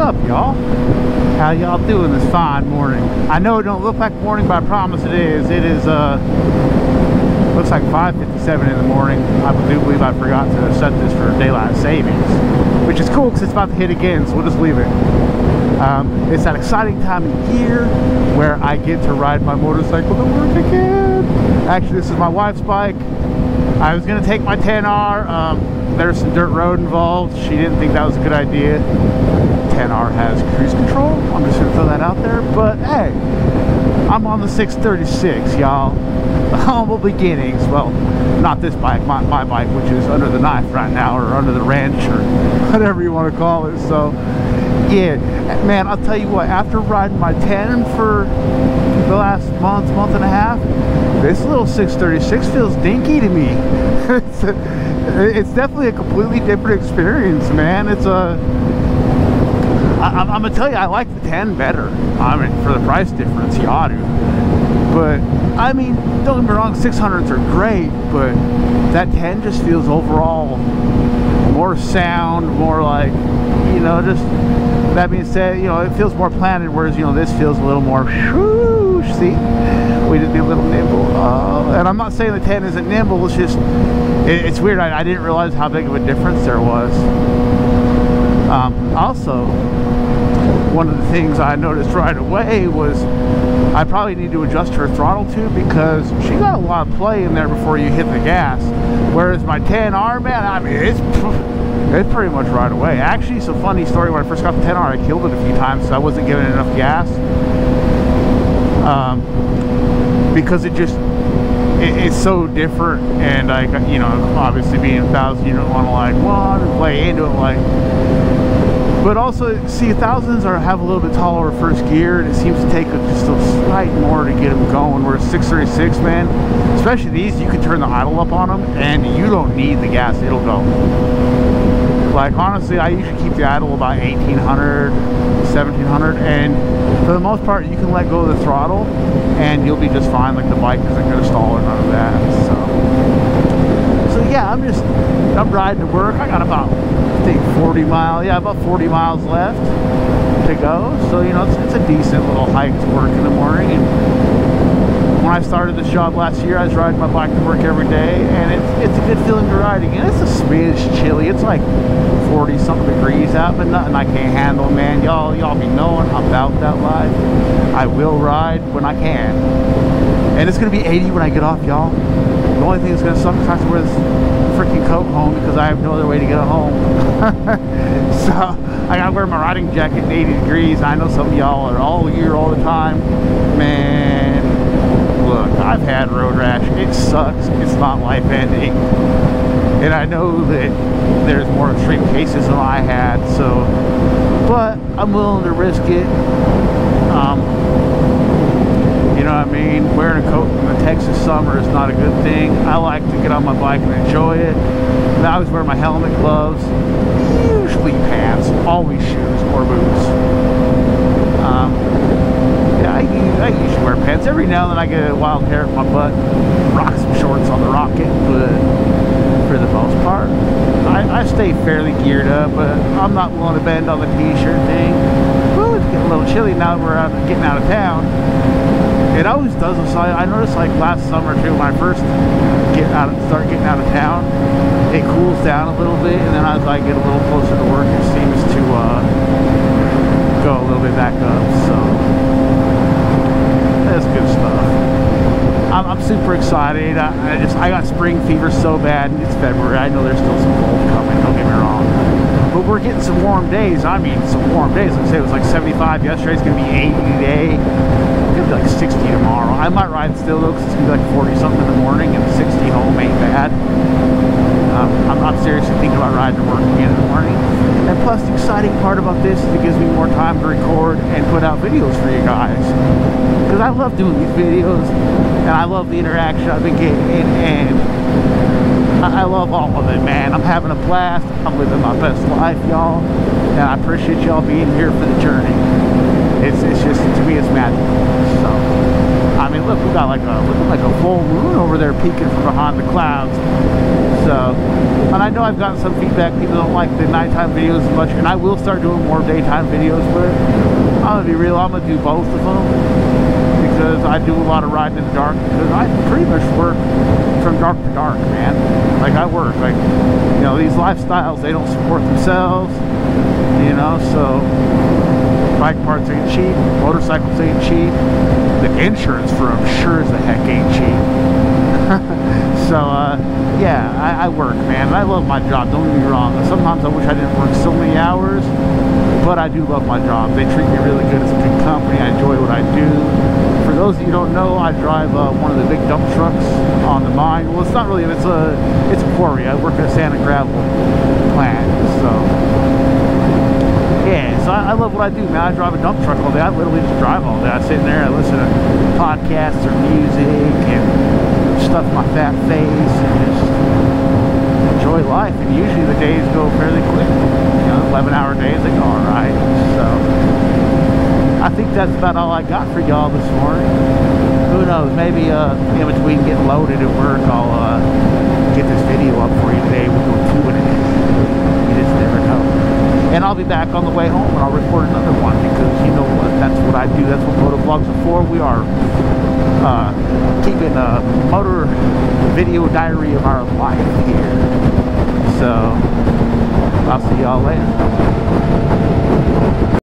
up, y'all? How y'all doing this fine morning? I know it don't look like morning, but I promise it is. It is, looks like 5:57 in the morning. I do believe I forgot to set this for daylight savings, which is cool because it's about to hit again, so we'll just leave it. It's that exciting time of year where I get to ride my motorcycle to work again. Actually, this is my wife's bike. I was going to take my 10R. There's some dirt road involved. She didn't think that was a good idea. 10R has cruise control. I'm just going to throw that out there. But hey, I'm on the 636, y'all. The humble beginnings. Well, not this bike, my bike, which is under the knife right now, or under the wrench, or whatever you want to call it. So yeah, man, I'll tell you what, after riding my 10 for the last month and a half, this little 636 feels dinky to me. It's definitely a completely different experience, man. It's a I'm gonna tell you, I like the 10 better. I mean, for the price difference, you ought to. But I mean, don't get me wrong, 600s are great, but that 10 just feels overall more sound, more like, you know, just, that being said, you know, it feels more planted, whereas, you know, this feels a little more whoosh. See, we did be a little nimble. And I'm not saying the 10 isn't nimble, it's just, it's weird. I didn't realize how big of a difference there was. Also, one of the things I noticed right away was I probably need to adjust her throttle too, because she got a lot of play in there before you hit the gas. Whereas my 10R, man, I mean, it's pretty much right away. Actually, it's a funny story. When I first got the 10R, I killed it a few times, so I wasn't giving it enough gas. Because it's so different, and like, you know, obviously being 1,000, you don't want to like play into it like. But also, see, 1000s have a little bit taller first gear, and it seems to take just a slight more to get them going. Whereas 636, man, especially these, you can turn the idle up on them, and you don't need the gas; it'll go. Like, honestly, I usually keep the idle about 1800, 1700, and for the most part, you can let go of the throttle, and you'll be just fine. Like, the bike isn't going to stall or none of that. So yeah, I'm riding to work. I got about, I think, 40 miles left to go. So, you know, it's a decent little hike to work in the morning. And when I started this job last year, I was riding my bike to work every day, and it's a good feeling to ride again. It's a smidge chilly. It's like 40 something degrees out, but nothing I can't handle, man. Y'all be knowing I'm about that life. I will ride when I can, and it's gonna be 80 when I get off, y'all. The only thing that's gonna suck is I have to wear this freaking coat home, because I have no other way to get it home. So I gotta wear my riding jacket at 80 degrees. I know some of y'all are all year, all the time. Man, look, I've had road rash. It sucks. It's not life-ending. And I know that there's more extreme cases than I had, so, but I'm willing to risk it. You know what I mean? Wearing a coat in the Texas summer is not a good thing. I like to get on my bike and enjoy it. And I always wear my helmet, gloves, usually pants, always shoes or boots. Yeah, I usually wear pants. Every now and then I get a wild hair at my butt, rock some shorts on the Rocket, but for the most part, I stay fairly geared up, but I'm not willing to bend on the t-shirt thing. Well, it's getting a little chilly now that we're getting out of town. It always does. So I noticed, like last summer too, when I first start getting out of town, it cools down a little bit, and then as I get a little closer to work, it seems to go a little bit back up. So that's good stuff. I'm super excited. I got spring fever so bad, and it's February. I know there's still some cold coming, don't get me wrong, but we're getting some warm days. I mean, some warm days. Like I say, it was like 75 yesterday. It's gonna be 80 today. It's gonna be like 60 tomorrow. I might ride still though, because it's gonna be like 40 something in the morning, and 60 home ain't bad. I'm seriously thinking about riding to work again in the morning. And plus, the exciting part about this is it gives me more time to record and put out videos for you guys, because I love doing these videos, and I love the interaction I've been getting, and I love all of it, man. I'm having a blast. I'm living my best life, y'all, and I appreciate y'all being here for the journey. It's just, to me, it's magical. So, I mean, look, we got looking like a full moon over there peeking from behind the clouds. So, and I know I've gotten some feedback, people don't like the nighttime videos as much, and I will start doing more daytime videos, but I'm gonna be real, I'm gonna do both of them, because I do a lot of riding in the dark, because I pretty much work from dark to dark, man. Like, I work, like, you know, these lifestyles, they don't support themselves, you know, so bike parts ain't cheap, motorcycles ain't cheap, the insurance for them sure as the heck ain't cheap. So, yeah, I work, man, and I love my job, don't get me wrong. Sometimes I wish I didn't work so many hours, but I do love my job. They treat me really good. It's a good company. I enjoy what I do. For those of you who don't know, I drive one of the big dump trucks on the mine. Well, it's not really, it's a quarry. I work at a sand and gravel plant, so yeah, so I love what I do, man. I drive a dump truck all day. I literally just drive all day. I sit in there, I listen to podcasts or music and stuff my fat face and just enjoy life. And usually the days go fairly quick. You know, 11-hour days, they go alright. So I think that's about all I got for y'all this morning. Who knows, maybe in between getting loaded at work, I'll get this video up for you today. We'll go 2 in it. You just never know. And I'll be back on the way home and I'll record another one, because you know what, that's what I do. That's what motovlogs are for. We are keeping a motor video diary of our life here. So I'll see y'all later.